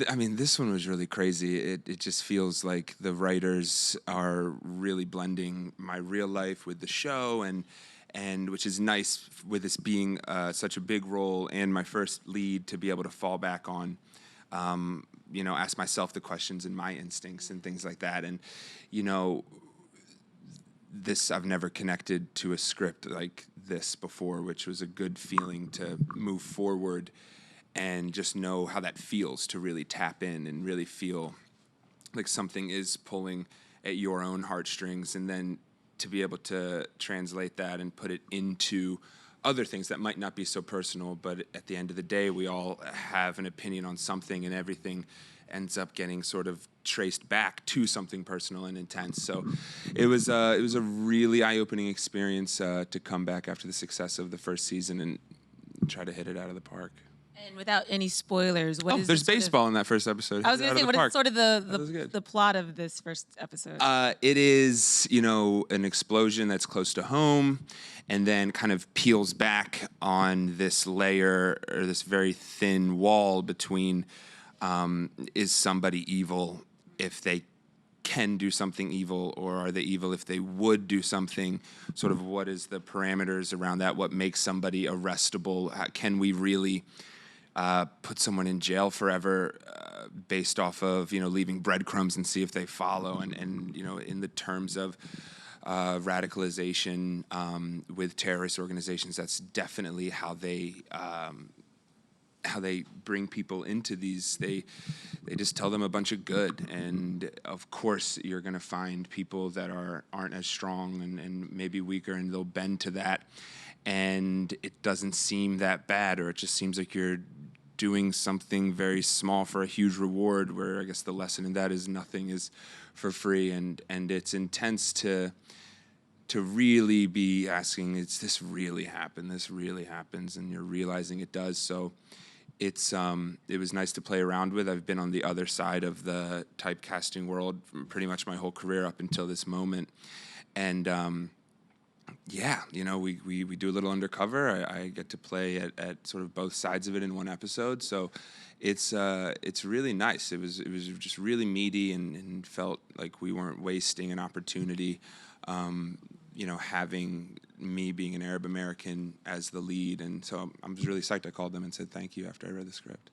I mean, this one was really crazy. It just feels like the writers are really blending my real life with the show, and which is nice with this being such a big role and my first lead to be able to fall back on. Ask myself the questions and my instincts and things like that. And, this, I've never connected to a script like this before, which was a good feeling to move forward and just know how that feels to really tap in and really feel like something is pulling at your own heartstrings, and then to be able to translate that and put it into other things that might not be so personal, but at the end of the day, we all have an opinion on something, and everything ends up getting sort of traced back to something personal and intense. So it was a really eye-opening experience to come back after the success of the first season and try to hit it out of the park. And without any spoilers, what is there's baseball in that first episode. I was going to say, what is sort of the plot of this first episode? It is, an explosion that's close to home, and then kind of peels back on this layer or this very thin wall between is somebody evil if they can do something evil, or are they evil if they would do something? Sort of what is the parameters around that? What makes somebody arrestable? Can we really put someone in jail forever based off of, leaving breadcrumbs and see if they follow? And in the terms of radicalization with terrorist organizations, that's definitely how they bring people into these. They just tell them a bunch of good, and of course you're going to find people that aren't as strong and maybe weaker, and they'll bend to that, and it doesn't seem that bad, or it just seems like you're doing something very small for a huge reward, where I guess the lesson in that is nothing is for free, and it's intense to really be asking, "It's this really happened? This really happens?" And you're realizing it does. So it was nice to play around with. I've been on the other side of the typecasting world pretty much my whole career up until this moment, and we do a little undercover. I get to play at sort of both sides of it in one episode, so it's really nice. It was just really meaty and felt like we weren't wasting an opportunity. Having me being an Arab American as the lead, and so I was really psyched. I called them and said thank you after I read the script.